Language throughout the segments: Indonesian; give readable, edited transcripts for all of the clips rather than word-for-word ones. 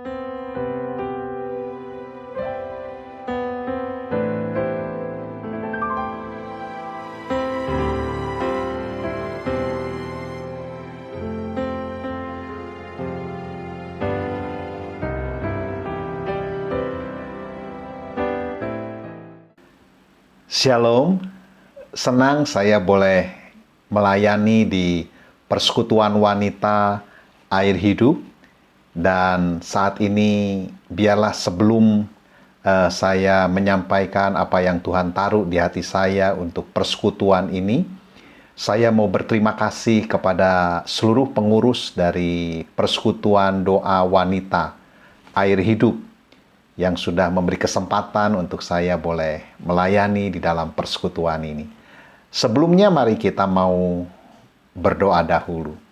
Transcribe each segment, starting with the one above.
Shalom, senang saya boleh melayani di Persekutuan Wanita Air Hidup. Dan saat ini biarlah sebelum saya menyampaikan apa yang Tuhan taruh di hati saya untuk persekutuan ini, saya mau berterima kasih kepada seluruh pengurus dari Persekutuan Doa Wanita Air Hidup yang sudah memberi kesempatan untuk saya boleh melayani di dalam persekutuan ini. Sebelumnya mari kita mau berdoa dahulu.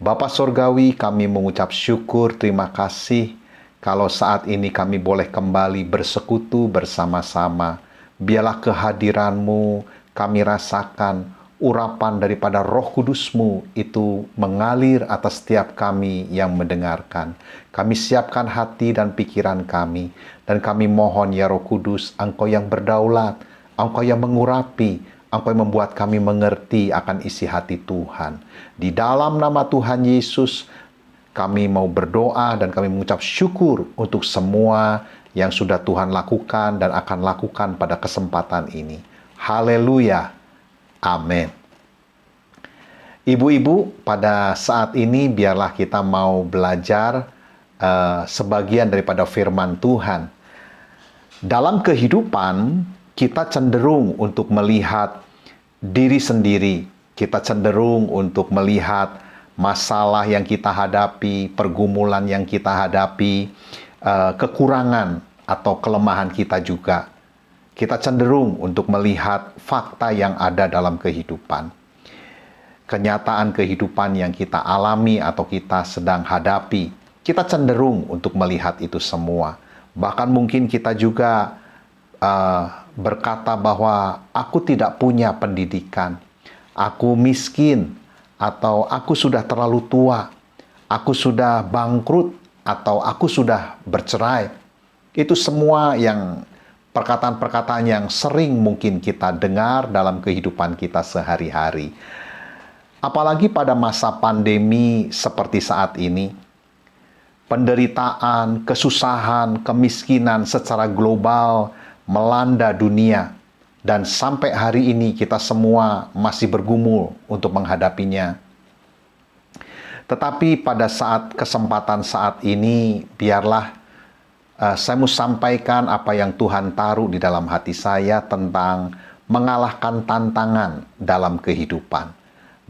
Bapa Surgawi, kami mengucap syukur, terima kasih kalau saat ini kami boleh kembali bersekutu bersama-sama. Biarlah kehadiran-Mu kami rasakan, urapan daripada Roh Kudus-Mu itu mengalir atas setiap kami yang mendengarkan. Kami siapkan hati dan pikiran kami, dan kami mohon ya Roh Kudus, Engkau yang berdaulat, Engkau yang mengurapi, Engkau yang membuat kami mengerti akan isi hati Tuhan. Di dalam nama Tuhan Yesus, kami mau berdoa dan kami mengucap syukur untuk semua yang sudah Tuhan lakukan dan akan lakukan pada kesempatan ini. Haleluya. Amin. Ibu-ibu, pada saat ini biarlah kita mau belajar sebagian daripada firman Tuhan. Dalam kehidupan, kita cenderung untuk melihat diri sendiri. Kita cenderung untuk melihat masalah yang kita hadapi, pergumulan yang kita hadapi, kekurangan atau kelemahan kita juga. Kita cenderung untuk melihat fakta yang ada dalam kehidupan. Kenyataan kehidupan yang kita alami atau kita sedang hadapi. Kita cenderung untuk melihat itu semua. Bahkan mungkin kita juga berkata bahwa aku tidak punya pendidikan. Aku miskin. Atau aku sudah terlalu tua. Aku sudah bangkrut. Atau aku sudah bercerai. Itu semua yang perkataan-perkataan yang sering mungkin kita dengar dalam kehidupan kita sehari-hari. Apalagi pada masa pandemi seperti saat ini, penderitaan, kesusahan, kemiskinan secara global melanda dunia. Dan sampai hari ini kita semua masih bergumul untuk menghadapinya. Tetapi pada kesempatan saat ini, biarlah saya mau sampaikan apa yang Tuhan taruh di dalam hati saya tentang mengalahkan tantangan dalam kehidupan.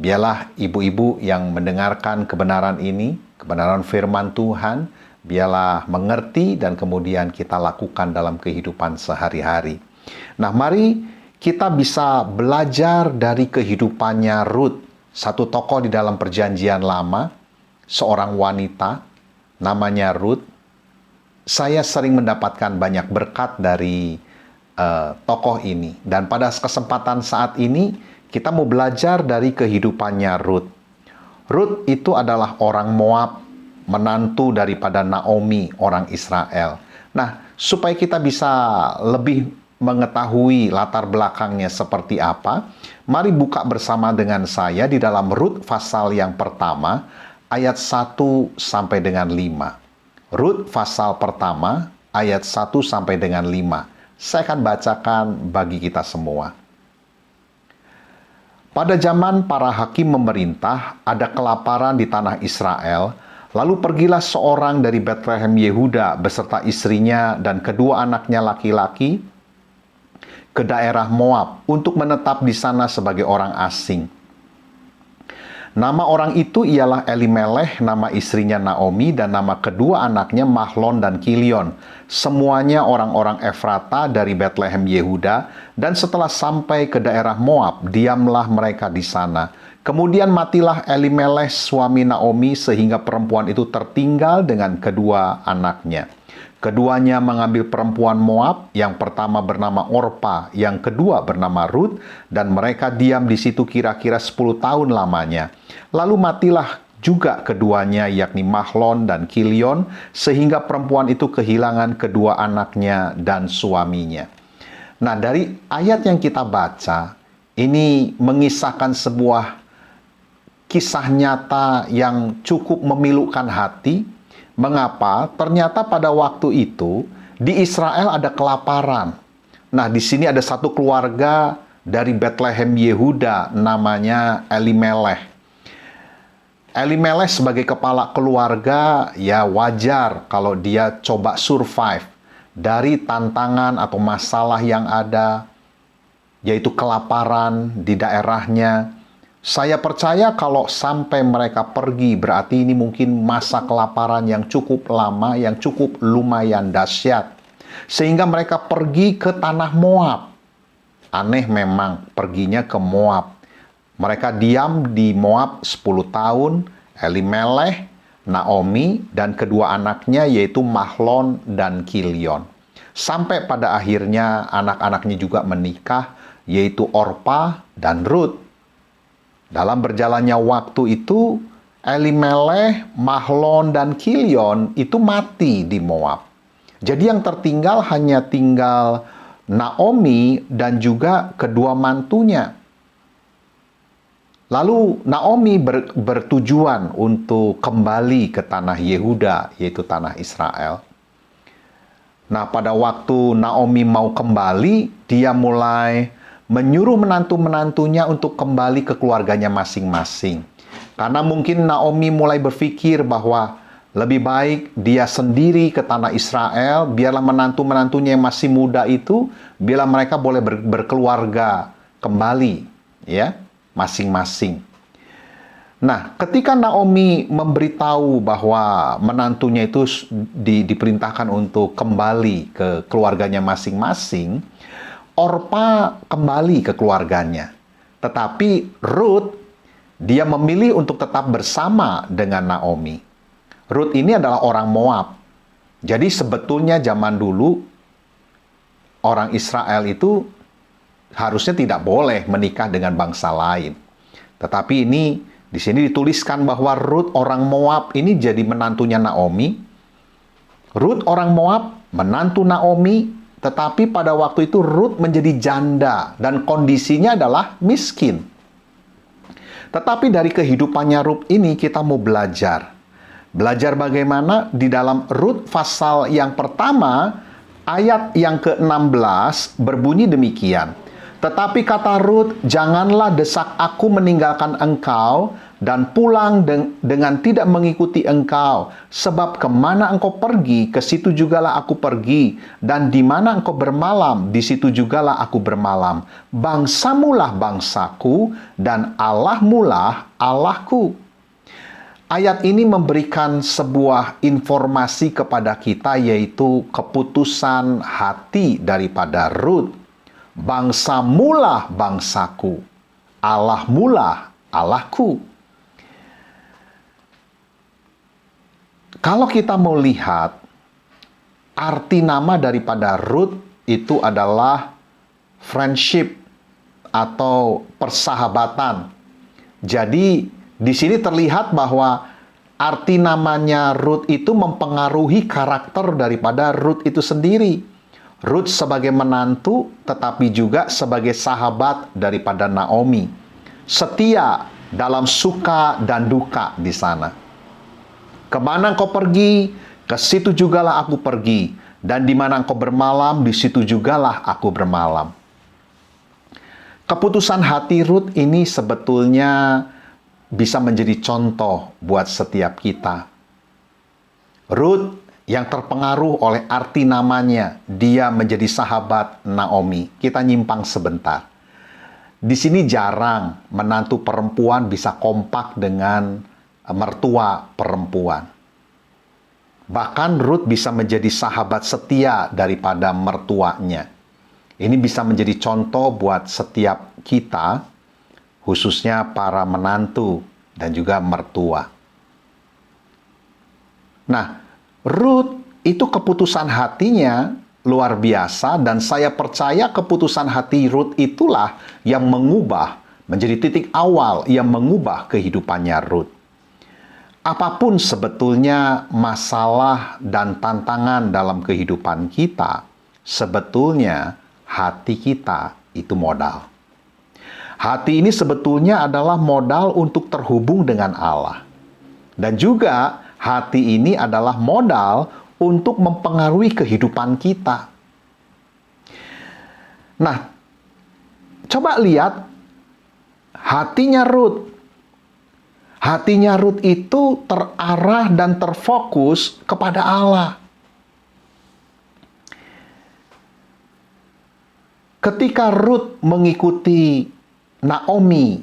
Biarlah ibu-ibu yang mendengarkan kebenaran ini, kebenaran firman Tuhan, biarlah mengerti dan kemudian kita lakukan dalam kehidupan sehari-hari. Nah, mari kita bisa belajar dari kehidupannya Ruth, satu tokoh di dalam Perjanjian Lama, seorang wanita, namanya Ruth. Saya sering mendapatkan banyak berkat dari tokoh ini. Dan pada kesempatan saat ini, kita mau belajar dari kehidupannya Ruth. Ruth itu adalah orang Moab, menantu daripada Naomi, orang Israel. Nah, supaya kita bisa lebih mengetahui latar belakangnya seperti apa, mari buka bersama dengan saya di dalam Ruth pasal yang pertama, ayat 1 sampai dengan 5. Ruth pasal pertama, ayat 1 sampai dengan 5. Saya akan bacakan bagi kita semua. Pada zaman para hakim memerintah, ada kelaparan di tanah Israel. Lalu pergilah seorang dari Betlehem Yehuda beserta istrinya dan kedua anaknya laki-laki ke daerah Moab untuk menetap di sana sebagai orang asing. Nama orang itu ialah Elimelech, nama istrinya Naomi, dan nama kedua anaknya Mahlon dan Kilion. Semuanya orang-orang Efrata dari Betlehem Yehuda, dan setelah sampai ke daerah Moab, diamlah mereka di sana. Kemudian matilah Elimelech suami Naomi sehingga perempuan itu tertinggal dengan kedua anaknya. Keduanya mengambil perempuan Moab, yang pertama bernama Orpa, yang kedua bernama Ruth, dan mereka diam di situ kira-kira 10 tahun lamanya. Lalu matilah juga keduanya, yakni Mahlon dan Kilion, sehingga perempuan itu kehilangan kedua anaknya dan suaminya. Nah, dari ayat yang kita baca, ini mengisahkan sebuah kisah nyata yang cukup memilukan hati. Mengapa? Ternyata pada waktu itu di Israel ada kelaparan. Nah, di sini ada satu keluarga dari Bethlehem Yehuda namanya Elimelech. Elimelech sebagai kepala keluarga, ya wajar kalau dia coba survive dari tantangan atau masalah yang ada, yaitu kelaparan di daerahnya. Saya percaya kalau sampai mereka pergi, berarti ini mungkin masa kelaparan yang cukup lama, yang cukup lumayan dahsyat. Sehingga mereka pergi ke tanah Moab. Aneh memang, perginya ke Moab. Mereka diam di Moab 10 tahun, Elimelech, Naomi, dan kedua anaknya yaitu Mahlon dan Kilion. Sampai pada akhirnya anak-anaknya juga menikah, yaitu Orpa dan Rut. Dalam berjalannya waktu itu, Elimelech, Mahlon, dan Kilion itu mati di Moab. Jadi yang tertinggal hanya tinggal Naomi dan juga kedua mantunya. Lalu Naomi bertujuan untuk kembali ke tanah Yehuda, yaitu tanah Israel. Nah, pada waktu Naomi mau kembali, dia mulai menyuruh menantu-menantunya untuk kembali ke keluarganya masing-masing. Karena mungkin Naomi mulai berpikir bahwa lebih baik dia sendiri ke tanah Israel, biarlah menantu-menantunya yang masih muda itu, biarlah mereka boleh berkeluarga kembali, ya, masing-masing. Nah, ketika Naomi memberitahu bahwa menantunya itu diperintahkan untuk kembali ke keluarganya masing-masing, Orpa kembali ke keluarganya. Tetapi Rut, dia memilih untuk tetap bersama dengan Naomi. Rut ini adalah orang Moab. Jadi sebetulnya zaman dulu, orang Israel itu harusnya tidak boleh menikah dengan bangsa lain. Tetapi ini di sini dituliskan bahwa Rut orang Moab ini jadi menantunya Naomi. Rut orang Moab menantu Naomi, tetapi pada waktu itu Rut menjadi janda dan kondisinya adalah miskin. Tetapi dari kehidupannya Rut ini kita mau belajar. Belajar bagaimana di dalam Rut pasal yang pertama, ayat yang ke-16 berbunyi demikian. Tetapi kata Rut, janganlah desak aku meninggalkan engkau dan pulang dengan tidak mengikuti engkau. Sebab kemana engkau pergi, ke situ jugalah aku pergi. Dan di mana engkau bermalam, di situ jugalah aku bermalam. Bangsamulah bangsaku, dan Allahmulah Allahku. Ayat ini memberikan sebuah informasi kepada kita, yaitu keputusan hati daripada Rut. Bangsamulah bangsaku, Allahmulah Allahku. Kalau kita mau lihat, arti nama daripada Rut itu adalah friendship atau persahabatan. Jadi di sini terlihat bahwa arti namanya Rut itu mempengaruhi karakter daripada Rut itu sendiri. Rut sebagai menantu, tetapi juga sebagai sahabat daripada Naomi. Setia dalam suka dan duka di sana. Kemana engkau pergi, ke situ jugalah aku pergi. Dan di mana engkau bermalam, di situ jugalah aku bermalam. Keputusan hati Rut ini sebetulnya bisa menjadi contoh buat setiap kita. Rut yang terpengaruh oleh arti namanya, dia menjadi sahabat Naomi. Kita nyimpang sebentar. Di sini jarang menantu perempuan bisa kompak dengan mertua perempuan. Bahkan Rut bisa menjadi sahabat setia daripada mertuanya. Ini bisa menjadi contoh buat setiap kita, khususnya para menantu dan juga mertua. Nah, Rut itu keputusan hatinya luar biasa, dan saya percaya keputusan hati Rut itulah yang menjadi titik awal yang mengubah kehidupannya Rut. apapun sebetulnya masalah dan tantangan dalam kehidupan kita, sebetulnya hati kita itu modal. Hati ini sebetulnya adalah modal untuk terhubung dengan Allah. Dan juga hati ini adalah modal untuk mempengaruhi kehidupan kita. Nah, coba lihat hatinya Rut. Hatinya Rut itu terarah dan terfokus kepada Allah. Ketika Rut mengikuti Naomi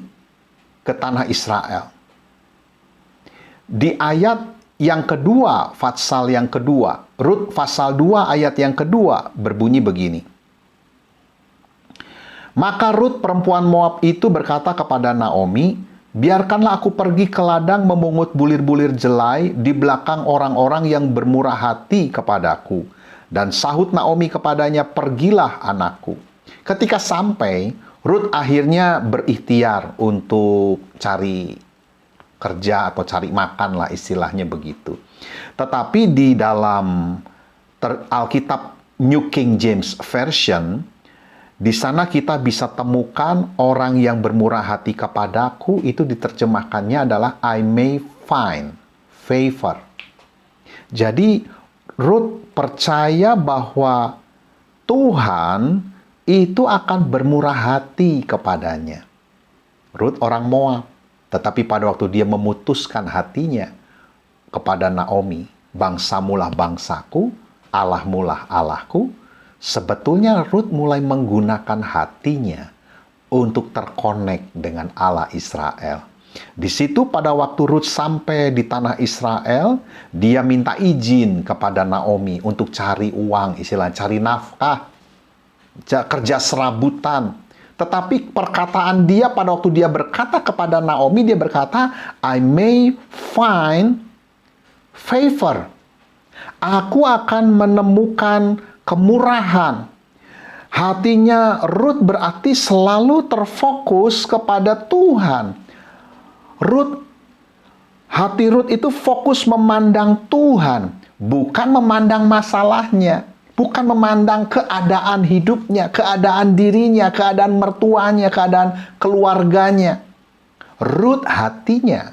ke tanah Israel, di ayat yang kedua, pasal yang kedua, Rut pasal 2 ayat yang kedua berbunyi begini. Maka Rut perempuan Moab itu berkata kepada Naomi, biarkanlah aku pergi ke ladang memungut bulir-bulir jelai di belakang orang-orang yang bermurah hati kepadaku. Dan sahut Naomi kepadanya, pergilah anakku. Ketika sampai, Rut akhirnya berikhtiar untuk cari kerja atau cari makan lah istilahnya begitu. Tetapi di dalam Alkitab New King James Version, di sana kita bisa temukan orang yang bermurah hati kepadaku, itu diterjemahkannya adalah I may find favor. Jadi Rut percaya bahwa Tuhan itu akan bermurah hati kepadanya. Rut orang Moab, tetapi pada waktu dia memutuskan hatinya kepada Naomi, bangsamulah bangsaku, Allahmulah Allahku, sebetulnya Rut mulai menggunakan hatinya untuk terkonek dengan Allah Israel. Di situ pada waktu Rut sampai di tanah Israel, dia minta izin kepada Naomi untuk cari uang, istilah cari nafkah, kerja serabutan. Tetapi perkataan dia pada waktu dia berkata kepada Naomi, dia berkata, I may find favor. Aku akan menemukan kemurahan. Hatinya Rut berarti selalu terfokus kepada Tuhan. Hati Rut itu fokus memandang Tuhan, bukan memandang masalahnya, bukan memandang keadaan hidupnya, keadaan dirinya, keadaan mertuanya, keadaan keluarganya. Rut hatinya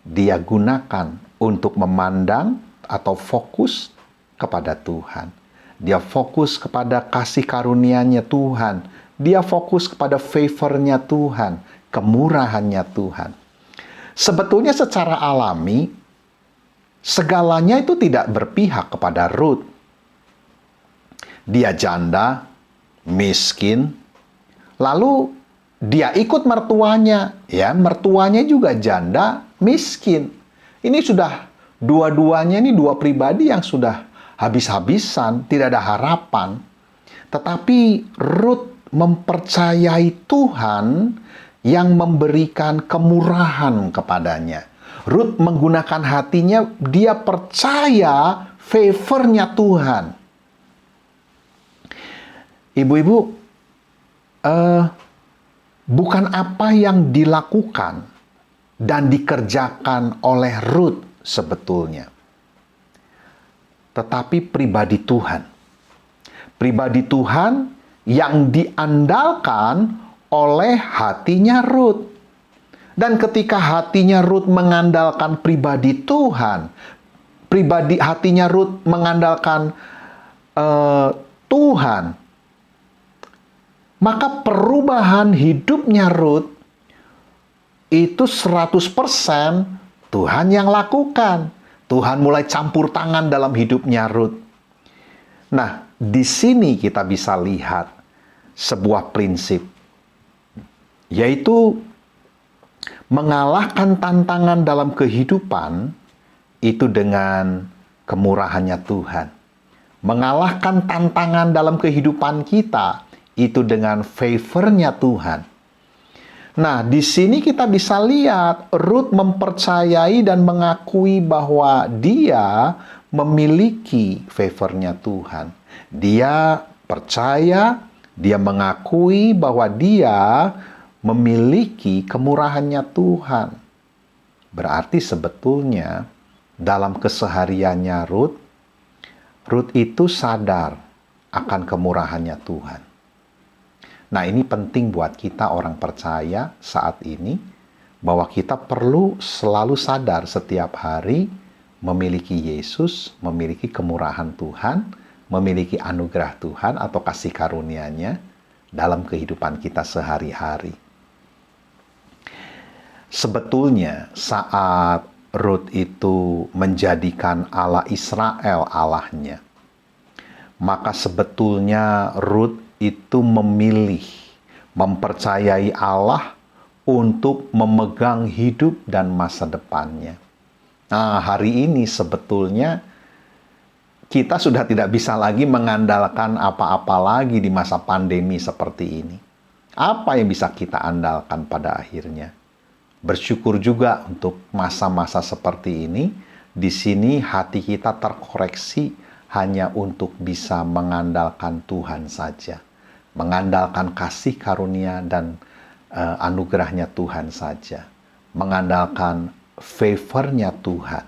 dia gunakan untuk memandang atau fokus kepada Tuhan. Dia fokus kepada kasih karunia-Nya Tuhan. Dia fokus kepada favor-Nya Tuhan, kemurahan-Nya Tuhan. Sebetulnya secara alami, segalanya itu tidak berpihak kepada Rut. Dia janda, miskin, lalu dia ikut mertuanya. Ya, mertuanya juga janda, miskin. Ini sudah dua-duanya, ini dua pribadi yang sudah habis-habisan, tidak ada harapan. Tetapi Rut mempercayai Tuhan yang memberikan kemurahan kepadanya. Rut menggunakan hatinya, dia percaya favor-nya Tuhan. Ibu-ibu, bukan apa yang dilakukan dan dikerjakan oleh Rut sebetulnya, tetapi pribadi Tuhan. Pribadi Tuhan yang diandalkan oleh hatinya Rut. Dan ketika hatinya Rut mengandalkan pribadi Tuhan, hatinya Rut mengandalkan Tuhan, maka perubahan hidupnya Rut itu 100% Tuhan yang lakukan. Tuhan mulai campur tangan dalam hidupnya Rut. Nah, di sini kita bisa lihat sebuah prinsip, yaitu mengalahkan tantangan dalam kehidupan itu dengan kemurahannya Tuhan. Mengalahkan tantangan dalam kehidupan kita itu dengan favor-nya Tuhan. Nah, di sini kita bisa lihat Rut mempercayai dan mengakui bahwa dia memiliki favor-nya Tuhan. Dia percaya, dia mengakui bahwa dia memiliki kemurahannya Tuhan. Berarti sebetulnya dalam kesehariannya Ruth itu sadar akan kemurahannya Tuhan. Nah, ini penting buat kita orang percaya saat ini, bahwa kita perlu selalu sadar setiap hari memiliki Yesus, memiliki kemurahan Tuhan, memiliki anugerah Tuhan atau kasih karunia-Nya dalam kehidupan kita sehari-hari. Sebetulnya saat Ruth itu menjadikan Allah Israel Allahnya, maka sebetulnya Ruth itu memilih mempercayai Allah untuk memegang hidup dan masa depannya. Nah, hari ini sebetulnya kita sudah tidak bisa lagi mengandalkan apa-apa lagi di masa pandemi seperti ini. Apa yang bisa kita andalkan pada akhirnya? Bersyukur juga untuk masa-masa seperti ini. Di sini hati kita terkoreksi hanya untuk bisa mengandalkan Tuhan saja. Mengandalkan kasih karunia dan anugerahnya Tuhan saja. Mengandalkan favor-nya Tuhan.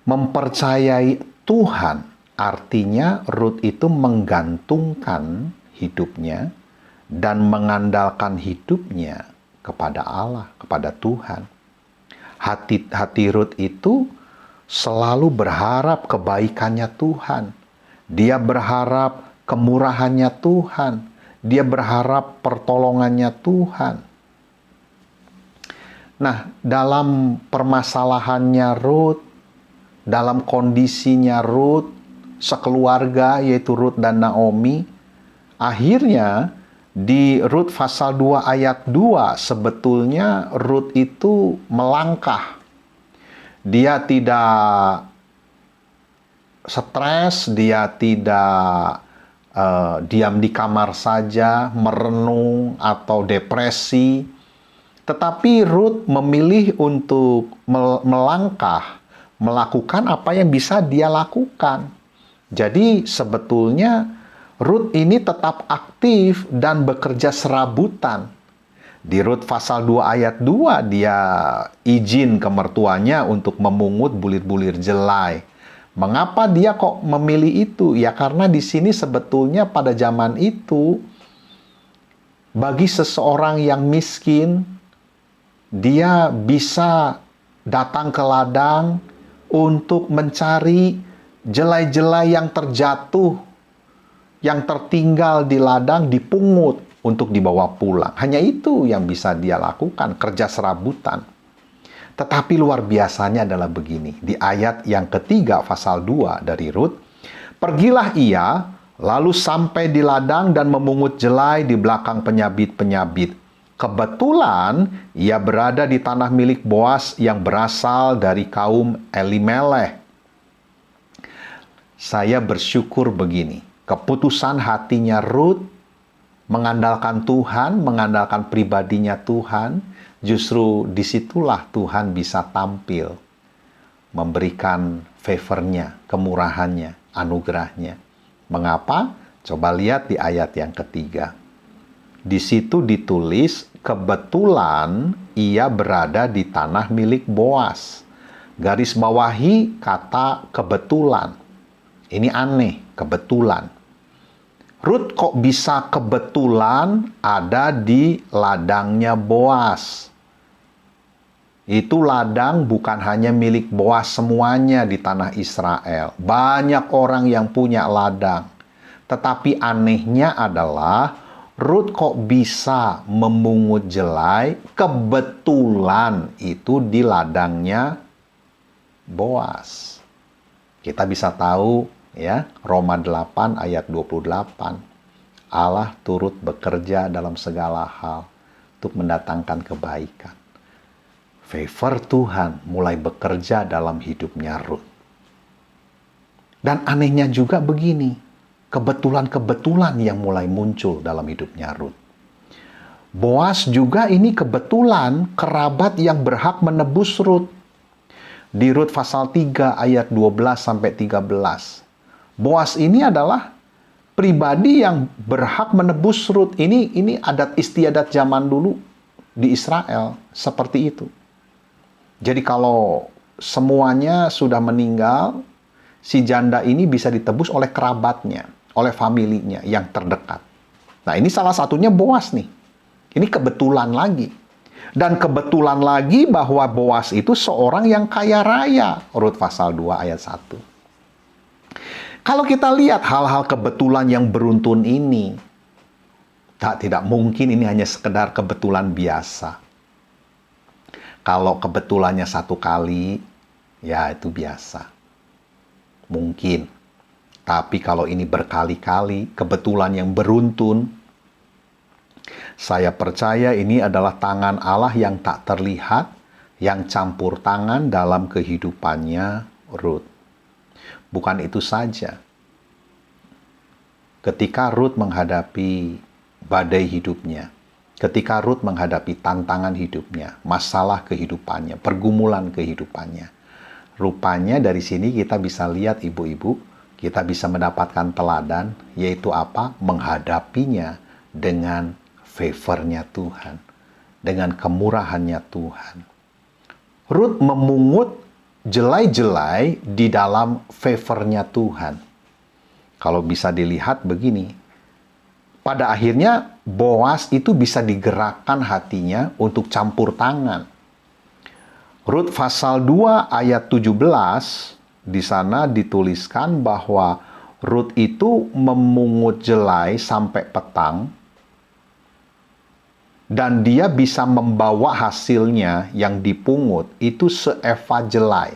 Mempercayai Tuhan artinya Ruth itu menggantungkan hidupnya dan mengandalkan hidupnya kepada Allah, kepada Tuhan. Hati Ruth itu selalu berharap kebaikannya Tuhan. Dia berharap kemurahannya Tuhan. Dia berharap pertolongannya Tuhan. Nah, dalam permasalahannya Ruth, dalam kondisinya Ruth, sekeluarga yaitu Ruth dan Naomi, akhirnya di Ruth pasal 2 ayat 2 sebetulnya Ruth itu melangkah. Dia tidak stres, dia tidak diam di kamar saja, merenung atau depresi. Tetapi Ruth memilih untuk melangkah, melakukan apa yang bisa dia lakukan. Jadi sebetulnya Ruth ini tetap aktif dan bekerja serabutan. Di Ruth pasal 2 ayat 2 dia izin ke mertuanya untuk memungut bulir-bulir jelai. Mengapa dia kok memilih itu? Ya karena di sini sebetulnya pada zaman itu bagi seseorang yang miskin dia bisa datang ke ladang untuk mencari jelai-jelai yang terjatuh, yang tertinggal di ladang, dipungut untuk dibawa pulang. Hanya itu yang bisa dia lakukan, kerja serabutan. Tetapi luar biasanya adalah begini. Di ayat yang ketiga pasal 2 dari Ruth, pergilah ia, lalu sampai di ladang dan memungut jelai di belakang penyabit-penyabit. Kebetulan ia berada di tanah milik Boas yang berasal dari kaum Elimeleh. Saya bersyukur begini. Keputusan hatinya Ruth mengandalkan Tuhan, mengandalkan pribadinya Tuhan, justru disitulah Tuhan bisa tampil, memberikan favor-Nya, kemurahannya, anugerahnya. Mengapa? Coba lihat di ayat yang ketiga. Di situ ditulis, kebetulan ia berada di tanah milik Boas. Garis bawahi kata kebetulan. Ini aneh, kebetulan. Ruth kok bisa kebetulan ada di ladangnya Boas? Itu ladang bukan hanya milik Boas semuanya di tanah Israel. Banyak orang yang punya ladang. Tetapi anehnya adalah Ruth kok bisa memungut jelai kebetulan itu di ladangnya Boas. Kita bisa tahu ya, Roma 8 ayat 28. Allah turut bekerja dalam segala hal untuk mendatangkan kebaikan. Favor Tuhan mulai bekerja dalam hidupnya Ruth. Dan anehnya juga begini, kebetulan-kebetulan yang mulai muncul dalam hidupnya Ruth. Boas juga ini kebetulan kerabat yang berhak menebus Ruth. Di Ruth pasal 3 ayat 12-13. Boas ini adalah pribadi yang berhak menebus Ruth. Ini adat istiadat zaman dulu. di Israel seperti itu. Jadi kalau semuanya sudah meninggal, si janda ini bisa ditebus oleh kerabatnya, oleh familinya yang terdekat. Nah, ini salah satunya Boas nih. Ini kebetulan lagi. Dan kebetulan lagi bahwa Boas itu seorang yang kaya raya. Rut pasal 2 ayat 1. Kalau kita lihat hal-hal kebetulan yang beruntun ini, tidak mungkin ini hanya sekedar kebetulan biasa. Kalau kebetulannya satu kali, ya itu biasa. Mungkin. Tapi kalau ini berkali-kali, kebetulan yang beruntun, saya percaya ini adalah tangan Allah yang tak terlihat, yang campur tangan dalam kehidupannya Rut. Bukan itu saja. Ketika Rut menghadapi badai hidupnya, ketika Rut menghadapi tantangan hidupnya, masalah kehidupannya, pergumulan kehidupannya, rupanya dari sini kita bisa lihat ibu-ibu, kita bisa mendapatkan teladan, yaitu apa? Menghadapinya dengan favor-nya Tuhan, dengan kemurahannya Tuhan. Rut memungut jelai-jelai di dalam favor-nya Tuhan. Kalau bisa dilihat begini, pada akhirnya Boas itu bisa digerakkan hatinya untuk campur tangan. Rut pasal 2 ayat 17, di sana dituliskan bahwa Rut itu memungut jelai sampai petang, dan dia bisa membawa hasilnya yang dipungut itu seeva jelai.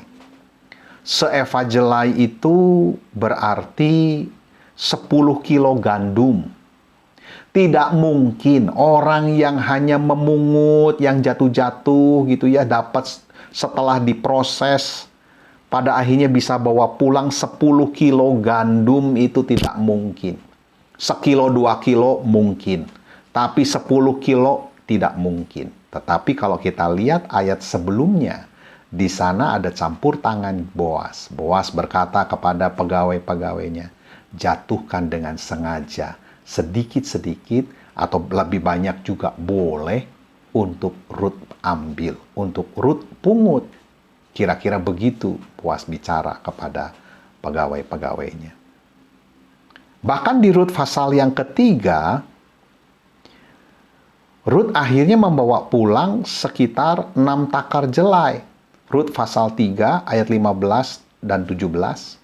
Seeva jelai itu berarti 10 kilo gandum. Tidak mungkin orang yang hanya memungut, yang jatuh-jatuh gitu ya, dapat setelah diproses, pada akhirnya bisa bawa pulang 10 kilo gandum, itu tidak mungkin. Sekilo 2 kilo mungkin, tapi 10 kilo tidak mungkin. Tetapi kalau kita lihat ayat sebelumnya, di sana ada campur tangan Boas. Boas berkata kepada pegawai-pegawainya, jatuhkan dengan sengaja, sedikit-sedikit atau lebih banyak juga boleh, untuk Rut ambil, untuk Rut pungut. Kira-kira begitu Boas bicara kepada pegawai-pegawainya. Bahkan di Rut pasal yang ketiga, Rut akhirnya membawa pulang sekitar 6 takar jelai. Rut pasal 3 ayat 15 dan 17.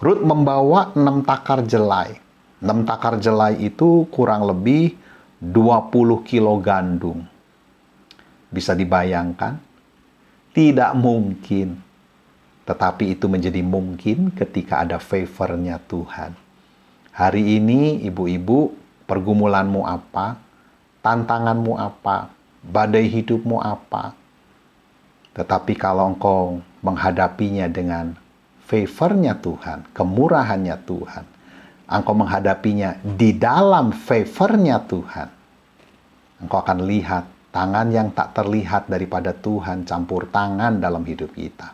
Rut membawa 6 takar jelai. 6 takar jelai itu kurang lebih 20 kilo gandum. Bisa dibayangkan? Tidak mungkin. Tetapi itu menjadi mungkin ketika ada favor-nya Tuhan. Hari ini, ibu-ibu, pergumulanmu apa? Tantanganmu apa? Badai hidupmu apa? Tetapi kalau engkau menghadapinya dengan favor-nya Tuhan, kemurahannya Tuhan, engkau menghadapinya di dalam favor-nya Tuhan, engkau akan lihat tangan yang tak terlihat daripada Tuhan campur tangan dalam hidup kita.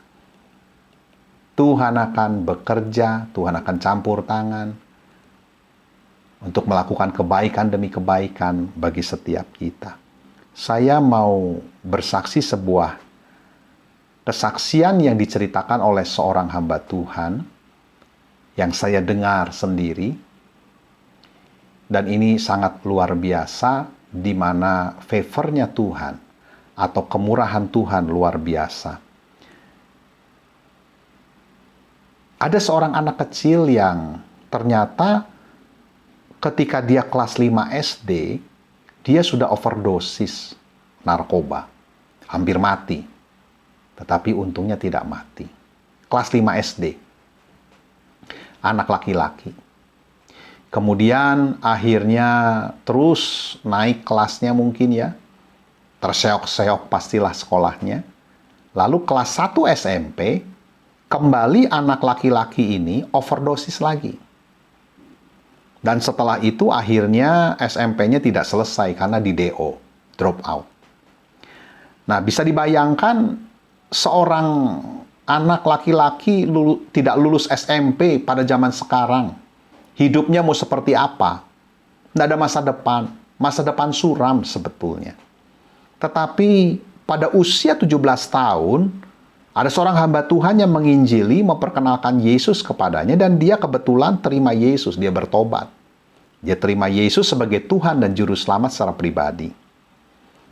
Tuhan akan bekerja, Tuhan akan campur tangan untuk melakukan kebaikan demi kebaikan bagi setiap kita. Saya mau bersaksi sebuah kesaksian yang diceritakan oleh seorang hamba Tuhan yang saya dengar sendiri, dan ini sangat luar biasa, di mana favor-nya Tuhan atau kemurahan Tuhan luar biasa. Ada seorang anak kecil yang ternyata ketika dia kelas 5 SD, dia sudah overdosis narkoba, hampir mati. Tetapi untungnya tidak mati. Kelas 5 SD. Anak laki-laki. Kemudian akhirnya terus naik kelasnya mungkin ya. Terseok-seok pastilah sekolahnya. Lalu kelas 1 SMP, kembali anak laki-laki ini overdosis lagi. Dan setelah itu akhirnya SMP-nya tidak selesai karena di DO, drop out. Nah, bisa dibayangkan seorang anak laki-laki tidak lulus SMP pada zaman sekarang. Hidupnya mau seperti apa? Tidak ada masa depan. Masa depan suram sebetulnya. Tetapi pada usia 17 tahun, ada seorang hamba Tuhan yang menginjili, memperkenalkan Yesus kepadanya, dan dia kebetulan terima Yesus, dia bertobat. Dia terima Yesus sebagai Tuhan dan Juru Selamat secara pribadi.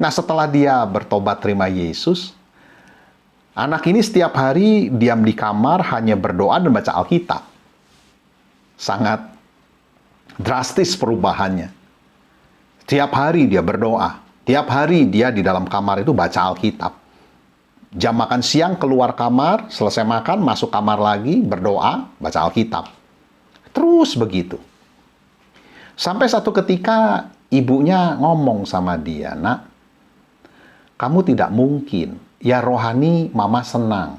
Nah, setelah dia bertobat terima Yesus, anak ini setiap hari diam di kamar, hanya berdoa dan baca Alkitab. Sangat drastis perubahannya. Tiap hari dia berdoa. Tiap hari dia di dalam kamar itu baca Alkitab. Jam makan siang keluar kamar, selesai makan, masuk kamar lagi, berdoa, baca Alkitab. Terus begitu. Sampai satu ketika ibunya ngomong sama dia, "Nak, kamu tidak mungkin. Ya rohani mama senang.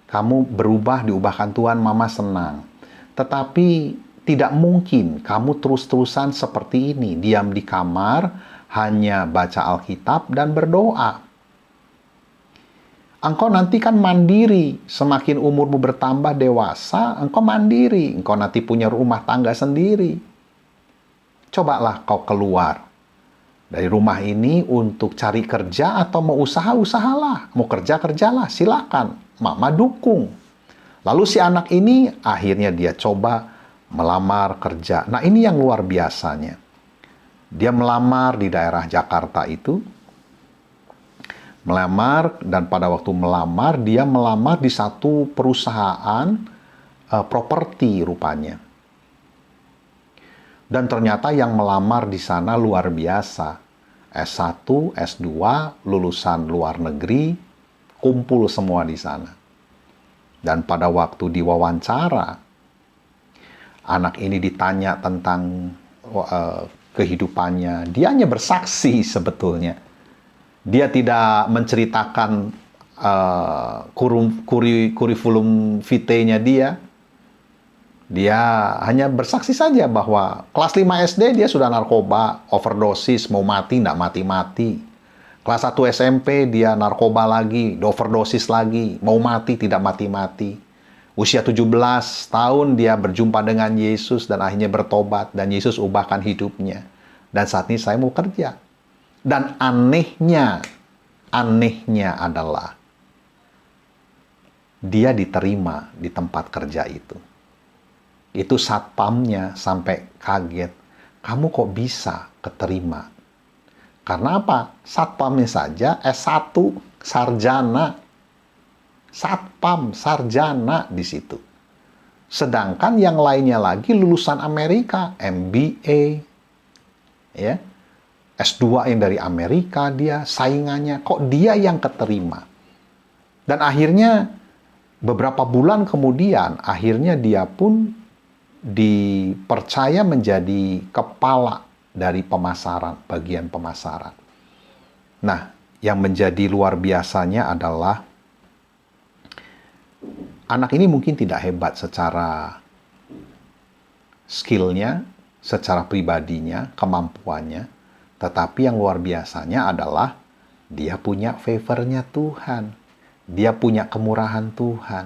Kamu berubah, diubahkan Tuhan, mama senang. Tetapi tidak mungkin kamu terus-terusan seperti ini. Diam di kamar, hanya baca Alkitab dan berdoa. Engkau nanti kan mandiri. Semakin umurmu bertambah dewasa, engkau mandiri. Engkau nanti punya rumah tangga sendiri. Cobalah kau keluar dari rumah ini untuk cari kerja atau mau usaha-usahalah. Mau kerja-kerjalah, silakan. Mama dukung." Lalu si anak ini akhirnya dia coba melamar kerja. Nah, ini yang luar biasanya. Dia melamar di daerah Jakarta itu. Melamar, dan pada waktu melamar, dia melamar di satu perusahaan properti rupanya. Dan ternyata yang melamar di sana luar biasa. S1, S2, lulusan luar negeri, kumpul semua di sana. Dan pada waktu diwawancara, anak ini ditanya tentang kehidupannya. Dia hanya bersaksi sebetulnya. Dia tidak menceritakan kurikulum vitae-nya dia. Dia hanya bersaksi saja bahwa kelas 5 SD dia sudah narkoba, overdosis, mau mati, nggak mati-mati. Kelas 1 SMP dia narkoba lagi, overdosis lagi, mau mati, tidak mati-mati. Usia 17 tahun dia berjumpa dengan Yesus dan akhirnya bertobat, dan Yesus ubahkan hidupnya. Dan saat ini saya mau kerja. Dan anehnya adalah dia diterima di tempat kerja itu. Itu satpamnya sampai kaget. "Kamu kok bisa keterima?" Karena apa? Satpamnya saja S1, sarjana. Satpam, sarjana di situ. Sedangkan yang lainnya lagi lulusan Amerika, MBA, ya. S2 yang dari Amerika, dia saingannya, kok dia yang keterima. Dan akhirnya beberapa bulan kemudian, akhirnya dia pun dipercaya menjadi kepala dari pemasaran, bagian pemasaran. Nah, yang menjadi luar biasanya adalah anak ini mungkin tidak hebat secara skill-nya, secara pribadinya, kemampuannya. Tetapi yang luar biasanya adalah dia punya favor-nya Tuhan. Dia punya kemurahan Tuhan.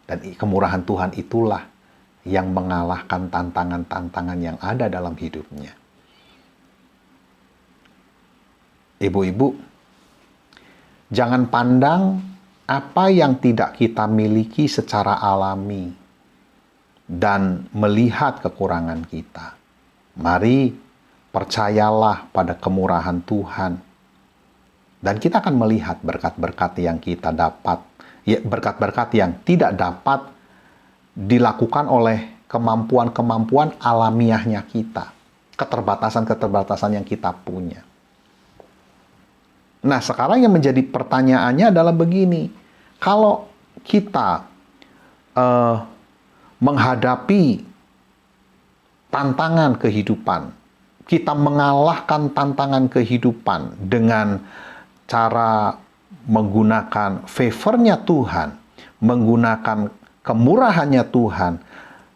Dan kemurahan Tuhan itulah yang mengalahkan tantangan-tantangan yang ada dalam hidupnya. Ibu-ibu, jangan pandang apa yang tidak kita miliki secara alami dan melihat kekurangan kita. Mari percayalah pada kemurahan Tuhan. Dan kita akan melihat berkat-berkat yang kita dapat, ya, berkat-berkat yang tidak dapat dilakukan oleh kemampuan-kemampuan alamiahnya kita. Keterbatasan-keterbatasan yang kita punya. Nah, sekarang yang menjadi pertanyaannya adalah begini. Kalau kita menghadapi tantangan kehidupan, kita mengalahkan tantangan kehidupan dengan cara menggunakan favor-nya Tuhan, menggunakan kemurahannya Tuhan.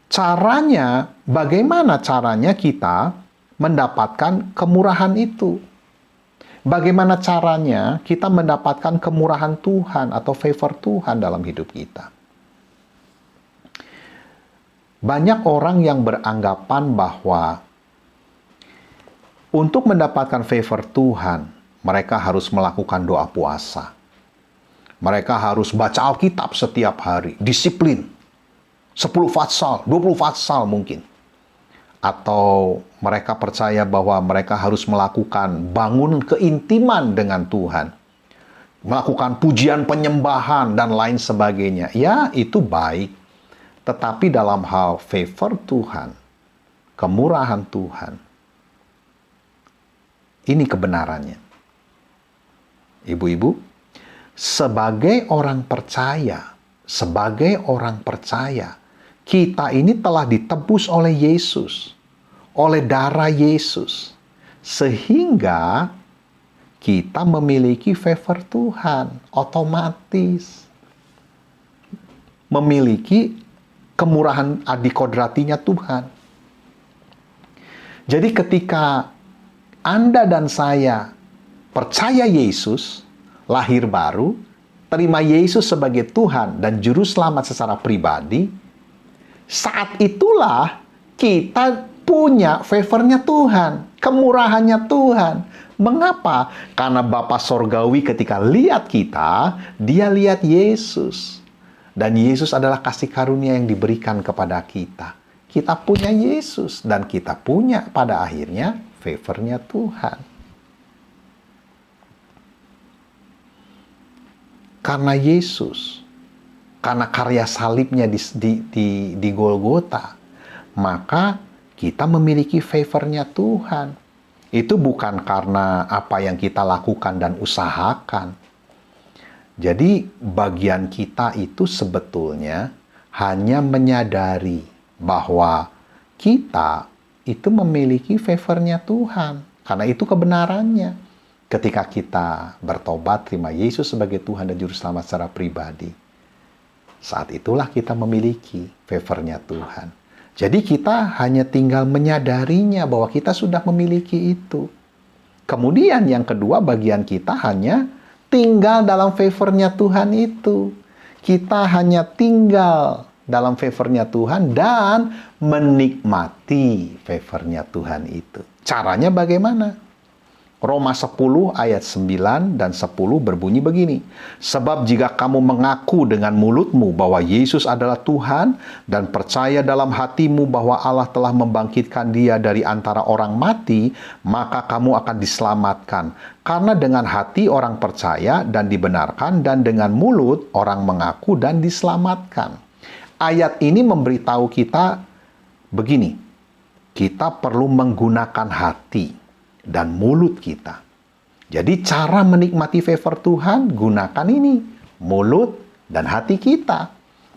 Caranya, bagaimana caranya kita mendapatkan kemurahan itu? Bagaimana caranya kita mendapatkan kemurahan Tuhan atau favor Tuhan dalam hidup kita? Banyak orang yang beranggapan bahwa untuk mendapatkan favor Tuhan, mereka harus melakukan doa puasa. Mereka harus baca Alkitab setiap hari, disiplin. 10 fatsal, 20 fatsal mungkin. Atau mereka percaya bahwa mereka harus melakukan bangun keintiman dengan Tuhan. Melakukan pujian penyembahan dan lain sebagainya. Ya, itu baik. Tetapi dalam hal favor Tuhan, kemurahan Tuhan, ini kebenarannya. Ibu-ibu, sebagai orang percaya, kita ini telah ditebus oleh Yesus, oleh darah Yesus, sehingga kita memiliki favor Tuhan, otomatis memiliki kemurahan adikodratinya Tuhan. Jadi ketika Anda dan saya percaya Yesus, lahir baru, terima Yesus sebagai Tuhan dan Juru Selamat secara pribadi, saat itulah kita punya favornya Tuhan, kemurahannya Tuhan. Mengapa? Karena Bapa Sorgawi ketika lihat kita, dia lihat Yesus. Dan Yesus adalah kasih karunia yang diberikan kepada kita. Kita punya Yesus dan kita punya pada akhirnya favornya Tuhan. Karena Yesus, karena karya salibnya di Golgota, maka kita memiliki favornya Tuhan. Itu bukan karena apa yang kita lakukan dan usahakan. Jadi bagian kita itu sebetulnya hanya menyadari bahwa kita itu memiliki favornya Tuhan. Karena itu kebenarannya. Ketika kita bertobat, terima Yesus sebagai Tuhan dan Juru Selamat secara pribadi, saat itulah kita memiliki favornya Tuhan. Jadi kita hanya tinggal menyadarinya bahwa kita sudah memiliki itu. Kemudian yang kedua, bagian kita hanya tinggal dalam favornya Tuhan itu. Kita hanya tinggal dalam favornya Tuhan dan menikmati favornya Tuhan itu. Caranya bagaimana? Roma 10 ayat 9 dan 10 berbunyi begini. Sebab jika kamu mengaku dengan mulutmu bahwa Yesus adalah Tuhan dan percaya dalam hatimu bahwa Allah telah membangkitkan dia dari antara orang mati, maka kamu akan diselamatkan. Karena dengan hati orang percaya dan dibenarkan, dan dengan mulut orang mengaku dan diselamatkan. Ayat ini memberitahu kita begini. Kita perlu menggunakan hati dan mulut kita. Jadi cara menikmati favor Tuhan, gunakan ini. Mulut dan hati kita.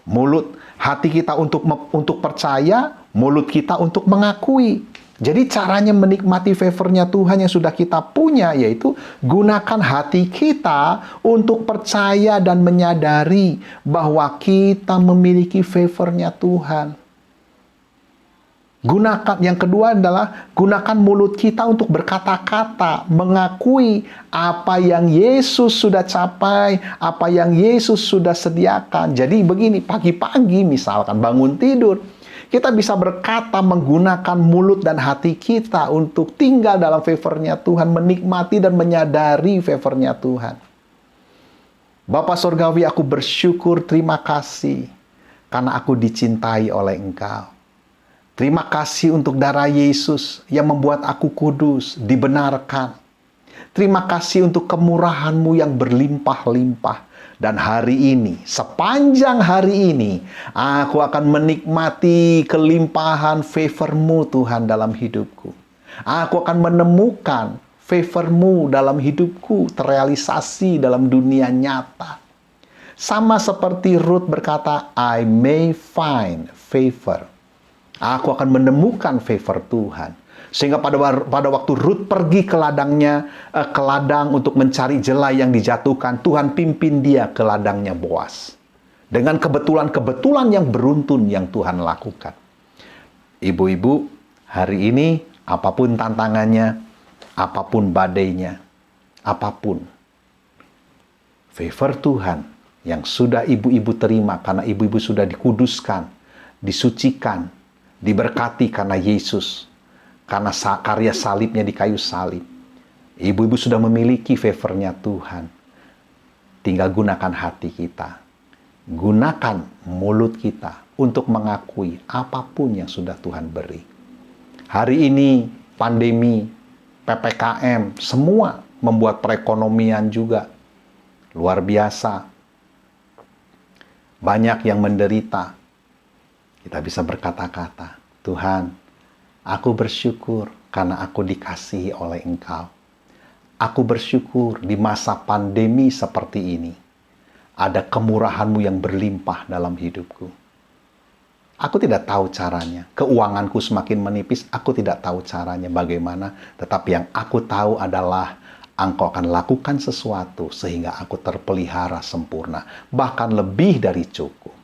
Mulut, hati kita untuk percaya, mulut kita untuk mengakui. Jadi caranya menikmati favornya Tuhan yang sudah kita punya, yaitu gunakan hati kita untuk percaya dan menyadari bahwa kita memiliki favornya Tuhan. Gunakan, yang kedua adalah gunakan mulut kita untuk berkata-kata, mengakui apa yang Yesus sudah capai, apa yang Yesus sudah sediakan. Jadi begini, pagi-pagi misalkan bangun tidur, kita bisa berkata menggunakan mulut dan hati kita untuk tinggal dalam favornya Tuhan, menikmati dan menyadari favornya Tuhan. Bapa Sorgawi, aku bersyukur, terima kasih karena aku dicintai oleh Engkau. Terima kasih untuk darah Yesus yang membuat aku kudus, dibenarkan. Terima kasih untuk kemurahan-Mu yang berlimpah-limpah. Dan hari ini, sepanjang hari ini, aku akan menikmati kelimpahan favor-Mu Tuhan dalam hidupku. Aku akan menemukan favor-Mu dalam hidupku, terrealisasi dalam dunia nyata. Sama seperti Ruth berkata, I may find favor. Aku akan menemukan favor Tuhan. Sehingga pada waktu Ruth pergi ke ladang untuk mencari jelai yang dijatuhkan, Tuhan pimpin dia ke ladangnya Boas. Dengan kebetulan-kebetulan yang beruntun yang Tuhan lakukan. Ibu-ibu, hari ini apapun tantangannya, apapun badainya, apapun, favor Tuhan yang sudah ibu-ibu terima karena ibu-ibu sudah dikuduskan, disucikan, diberkati karena Yesus, karena karya salibnya di kayu salib. Ibu-ibu sudah memiliki favor-nya Tuhan. Tinggal gunakan hati kita. Gunakan mulut kita untuk mengakui apapun yang sudah Tuhan beri. Hari ini pandemi, PPKM, semua membuat perekonomian juga luar biasa. Banyak yang menderita. Kita bisa berkata-kata, Tuhan, aku bersyukur karena aku dikasihi oleh Engkau. Aku bersyukur di masa pandemi seperti ini, ada kemurahan-Mu yang berlimpah dalam hidupku. Aku tidak tahu caranya. Keuanganku semakin menipis, aku tidak tahu caranya bagaimana. Tetapi yang aku tahu adalah Engkau akan lakukan sesuatu sehingga aku terpelihara sempurna. Bahkan lebih dari cukup.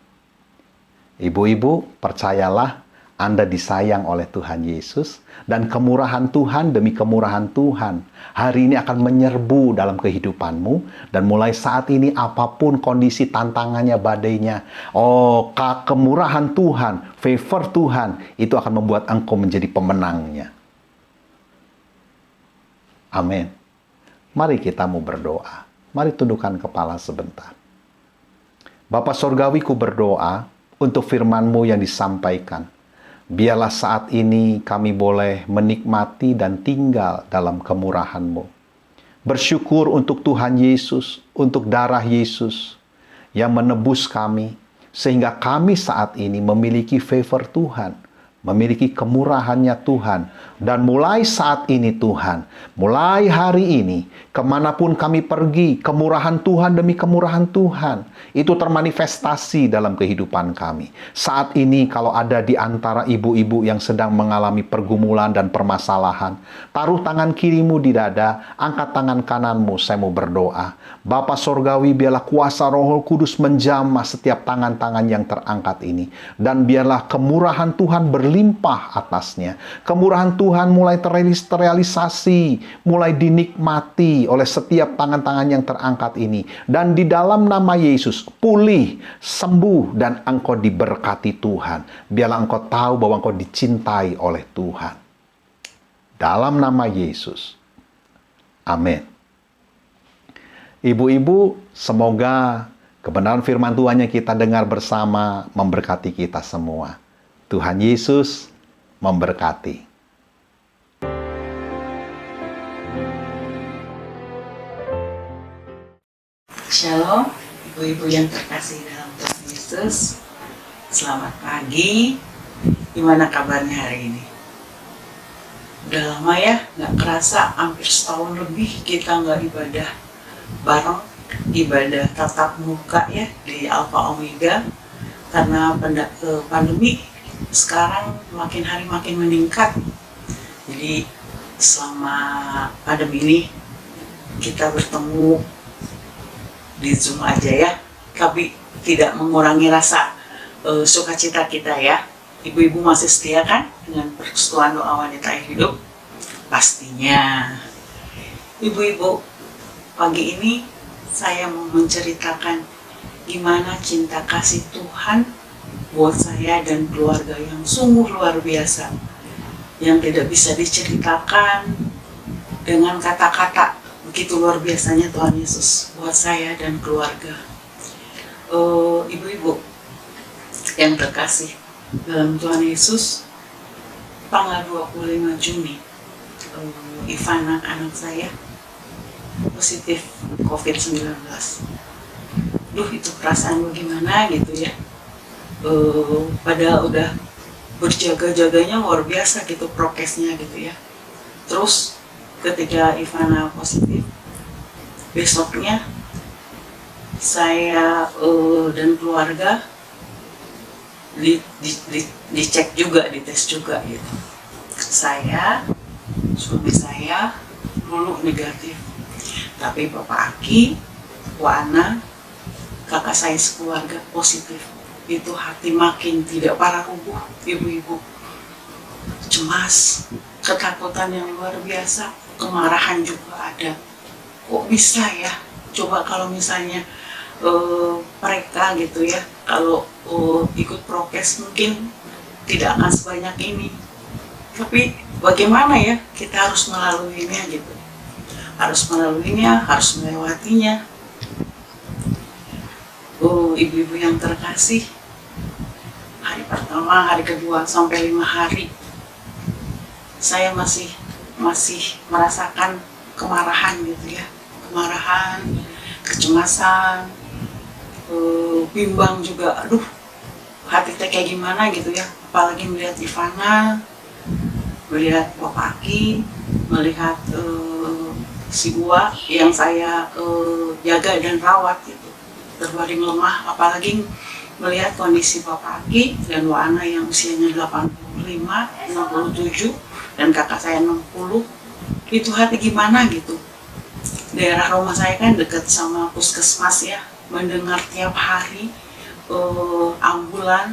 Ibu-ibu, percayalah Anda disayang oleh Tuhan Yesus, dan kemurahan Tuhan demi kemurahan Tuhan hari ini akan menyerbu dalam kehidupanmu, dan mulai saat ini apapun kondisi tantangannya, badainya, kemurahan Tuhan, favor Tuhan itu akan membuat engkau menjadi pemenangnya. Amin. Mari kita mau berdoa. Mari tundukkan kepala sebentar. Bapa Sorgawi, ku berdoa untuk firman-Mu yang disampaikan. Biarlah saat ini kami boleh menikmati dan tinggal dalam kemurahan-Mu. Bersyukur untuk Tuhan Yesus, untuk darah Yesus yang menebus kami, sehingga kami saat ini memiliki favor Tuhan, memiliki kemurahan-Nya Tuhan. Dan mulai saat ini Tuhan, mulai hari ini, kemanapun kami pergi, kemurahan Tuhan demi kemurahan Tuhan, itu termanifestasi dalam kehidupan kami. Saat ini kalau ada di antara ibu-ibu yang sedang mengalami pergumulan dan permasalahan, taruh tangan kirimu di dada, angkat tangan kananmu, saya mau berdoa. Bapa Sorgawi, biarlah kuasa Roh Kudus menjamah setiap tangan-tangan yang terangkat ini. Dan biarlah kemurahan Tuhan berlimpah atasnya. Kemurahan Tuhan mulai terrealisasi, mulai dinikmati oleh setiap tangan-tangan yang terangkat ini. Dan di dalam nama Yesus, pulih, sembuh, dan engkau diberkati Tuhan. Biarlah engkau tahu bahwa engkau dicintai oleh Tuhan. Dalam nama Yesus. Amin. Ibu-ibu, semoga kebenaran firman Tuhan yang kita dengar bersama memberkati kita semua. Tuhan Yesus memberkati. Shalom, ibu-ibu yang terkasih dalam Tuhan Yesus. Selamat pagi. Gimana kabarnya hari ini? Udah lama ya, nggak kerasa, hampir setahun lebih kita nggak ibadah bareng, ibadah tatap muka ya di Alpha Omega, karena pandemi sekarang makin hari makin meningkat. Jadi selama pandemi ini kita bertemu di Zoom aja ya, tapi tidak mengurangi rasa sukacita kita ya. Ibu-ibu masih setia kan dengan persekutuan doa wanita yang hidup? Pastinya. Ibu-ibu, pagi ini saya mau menceritakan gimana cinta kasih Tuhan buat saya dan keluarga yang sungguh luar biasa, yang tidak bisa diceritakan dengan kata-kata. Begitu luar biasanya Tuhan Yesus buat saya dan keluarga. Ibu-ibu yang terkasih dalam Tuhan Yesus, tanggal 25 Juni, Ivana anak saya positif COVID-19. Itu perasaan bagaimana gitu ya. Pada udah berjaga-jaganya luar biasa gitu, prokesnya gitu ya. Terus ketika Ivana positif, besoknya saya dan keluarga dicek juga, dites juga gitu. Saya, suami saya dulu negatif, tapi Bapak Aki, Wana, kakak saya sekeluarga positif. Itu hati makin tidak parah rubuh, ibu-ibu. Cemas, ketakutan yang luar biasa, kemarahan juga ada. Kok bisa ya? Coba kalau misalnya mereka gitu ya, kalau ikut prokes mungkin tidak akan sebanyak ini. Tapi bagaimana ya, kita harus melaluinya gitu. harus melaluinya, harus melewatinya. Oh, ibu-ibu yang terkasih, hari pertama, hari kedua, sampai 5 hari, saya masih merasakan kemarahan gitu ya. Kemarahan, kecemasan, bimbang juga. Aduh, hati teh kayak gimana gitu ya. Apalagi melihat Ivana, melihat Bapak Aki, melihat si Gua yang saya jaga dan rawat gitu, terbaring lemah. Apalagi melihat kondisi Bapak Aki dan Wana yang usianya 85, 67, dan kakak saya 60. Itu hati gimana gitu. Daerah rumah saya kan dekat sama puskesmas ya, mendengar tiap hari ambulan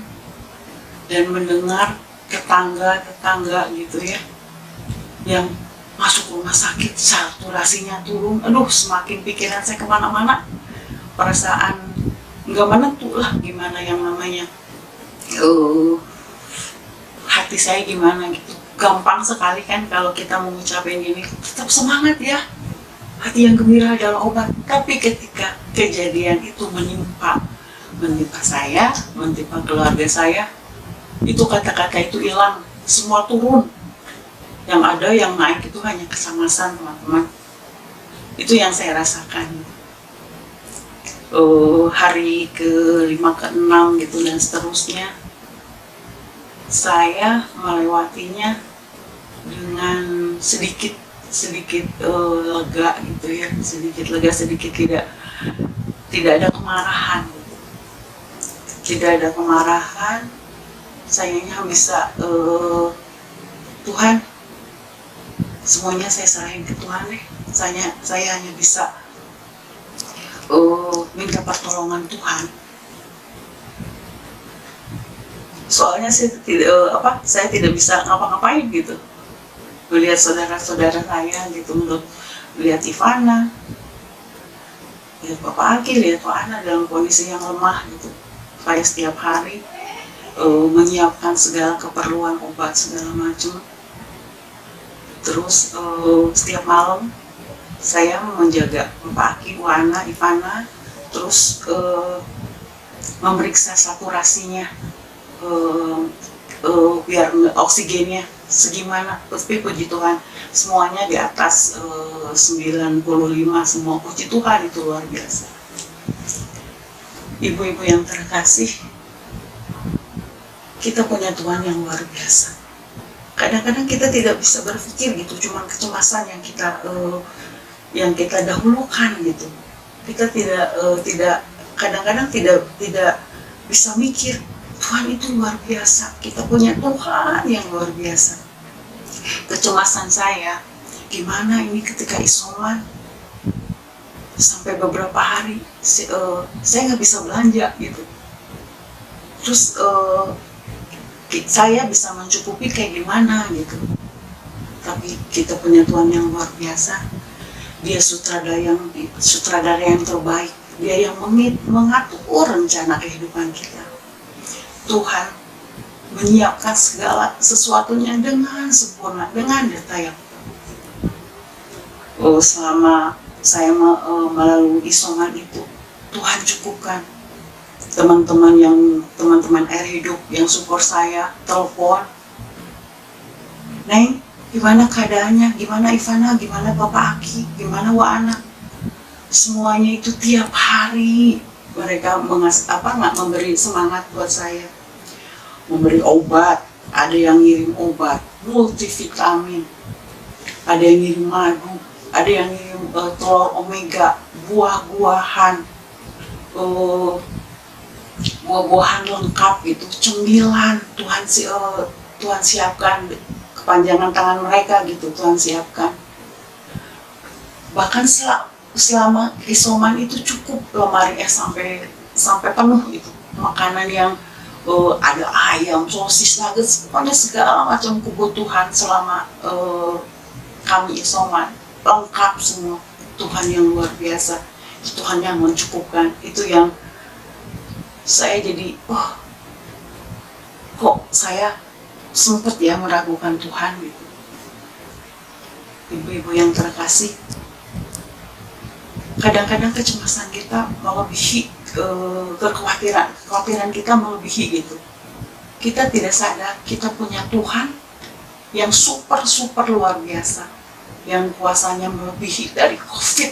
dan mendengar tetangga gitu ya yang masuk rumah sakit, saturasinya turun. Aduh, semakin pikiran saya kemana-mana, perasaan nggak menentu lah, gimana yang namanya hati saya gimana gitu. Gampang sekali kan kalau kita mengucapin gini, tetap semangat ya, hati yang gembira adalah obat. Tapi ketika kejadian itu menimpa saya, menimpa keluarga saya, itu kata-kata itu hilang, semua turun. Yang ada yang naik itu hanya kecemasan, teman-teman. Itu yang saya rasakan. Hari ke-5, ke-6 gitu dan seterusnya, saya melewatinya dengan sedikit lega gitu ya, sedikit lega, sedikit tidak ada kemarahan gitu. Tidak ada kemarahan, sayangnya bisa Tuhan, semuanya saya serahin ke Tuhan deh. Saya hanya bisa minta pertolongan Tuhan. Soalnya saya tidak bisa ngapa-ngapain gitu. Melihat saudara-saudara saya gitu, melihat Ivana, lihat Bapak Aki, lihat Wana dalam kondisi yang lemah gitu. Saya setiap hari menyiapkan segala keperluan obat segala macam. Terus setiap malam saya menjaga Bapak Aki, Wana, Ivana, terus memeriksa saturasinya, biar oksigennya segimana. Tapi puji Tuhan semuanya di atas 95, semua. Puji Tuhan, itu luar biasa. Ibu-ibu yang terkasih, kita punya Tuhan yang luar biasa. Kadang-kadang kita tidak bisa berpikir gitu, cuma kecemasan yang kita dahulukan gitu. Kita kadang-kadang tidak bisa mikir, Tuhan itu luar biasa. Kita punya Tuhan yang luar biasa. Kecemasan saya, gimana ini ketika isoman sampai beberapa hari, saya nggak bisa belanja gitu. Terus saya bisa mencukupi kayak gimana gitu. Tapi kita punya Tuhan yang luar biasa. Dia sutradara yang terbaik. Dia yang mengatur rencana kehidupan kita. Tuhan menyiapkan segala sesuatunya dengan sempurna, dengan detail. Selama saya melalui isoman itu, Tuhan cukupkan. Teman-teman Air Hidup yang support saya, telepon, Neng, gimana keadaannya, gimana Ivana, gimana Bapak Aki, gimana Wana. Semuanya itu tiap hari mereka memberi semangat buat saya, memberi obat. Ada yang ngirim obat multivitamin, ada yang ngirim madu, ada yang ngirim telur omega, buah-buahan, buah-buahan lengkap gitu, cemilan. Tuhan siapkan, kepanjangan tangan mereka gitu, Tuhan siapkan. Bahkan selama isoman itu cukup lemarinya sampai penuh itu, makanan yang ada ayam, sosis, nuggets, pokoknya segala macam kebutuhan selama kami isoman lengkap semua. Tuhan yang luar biasa, Tuhan yang mencukupkan. Itu yang saya jadi, kok saya sempat ya meragukan Tuhan gitu. Ibu-ibu yang terkasih, kadang-kadang kecemasan kita melebihi kekhawatiran kita melebihi gitu. Kita tidak sadar kita punya Tuhan yang super luar biasa, yang kuasanya melebihi dari COVID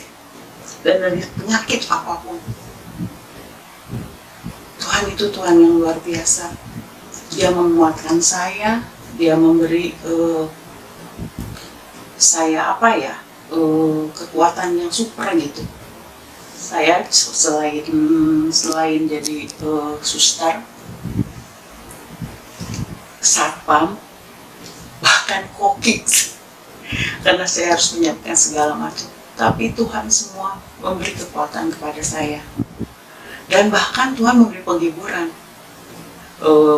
dan dari penyakit apapun. Tuhan itu Tuhan yang luar biasa. Dia menguatkan saya, dia memberi saya kekuatan yang super gitu. Saya selain jadi suster, satpam, bahkan koki, karena saya harus menyiapkan segala macam. Tapi Tuhan semua memberi kekuatan kepada saya. Dan bahkan Tuhan memberi penghiburan.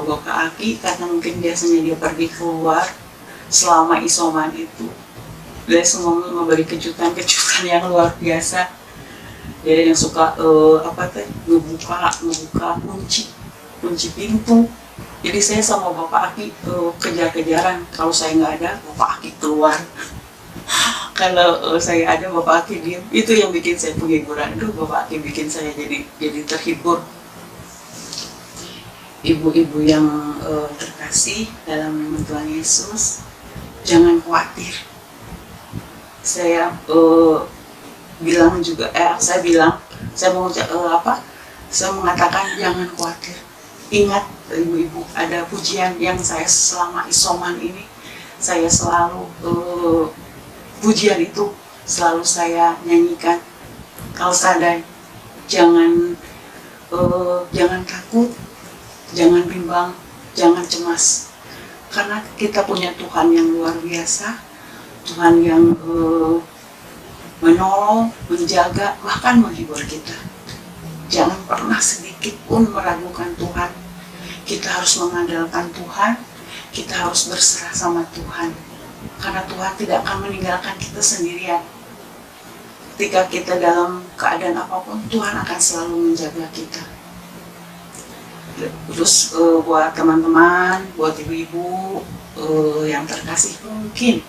Bapak Aki, karena mungkin biasanya dia pergi keluar selama isoman itu, dia semua memberi kejutan-kejutan yang luar biasa. Dia yang suka ngebuka kunci pintu. Jadi saya sama Bapak Aki kejar-kejaran. Kalau saya nggak ada, Bapak Aki keluar. Kalau saya ada, Bapak Aki diem. Itu yang bikin saya penghiburan. Aduh, Bapak Aki bikin saya jadi terhibur. Ibu-ibu yang terkasih dalam nama Tuhan Yesus, jangan khawatir. Saya saya mengatakan jangan khawatir. Ingat ibu-ibu, ada pujian yang saya selama isoman ini, saya selalu pujian itu selalu saya nyanyikan. Kalau sadar, jangan takut, jangan bimbang, jangan cemas, karena kita punya Tuhan yang luar biasa, Tuhan yang menolong, menjaga, bahkan menghibur kita. Jangan pernah sedikit pun meragukan Tuhan. Kita harus mengandalkan Tuhan, kita harus berserah sama Tuhan, karena Tuhan tidak akan meninggalkan kita sendirian. Ketika kita dalam keadaan apapun, Tuhan akan selalu menjaga kita. Terus buat teman-teman, buat ibu-ibu yang terkasih, mungkin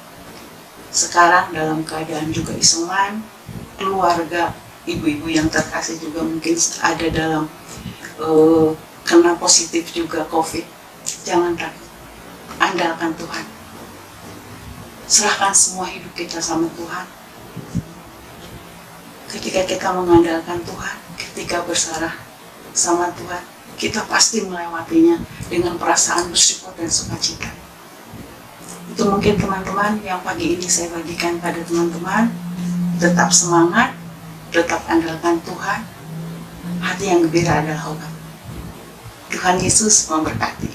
sekarang dalam keadaan juga isoman, keluarga ibu-ibu yang terkasih juga mungkin ada dalam kena positif juga COVID. Jangan takut, andalkan Tuhan, serahkan semua hidup kita sama Tuhan. Ketika kita mengandalkan Tuhan, ketika berserah sama Tuhan, kita pasti melewatinya dengan perasaan bersyukur dan sukacita. Itu mungkin teman-teman yang pagi ini saya bagikan pada teman-teman. Tetap semangat, tetap andalkan Tuhan. Hati yang gembira adalah obat. Tuhan Yesus memberkati.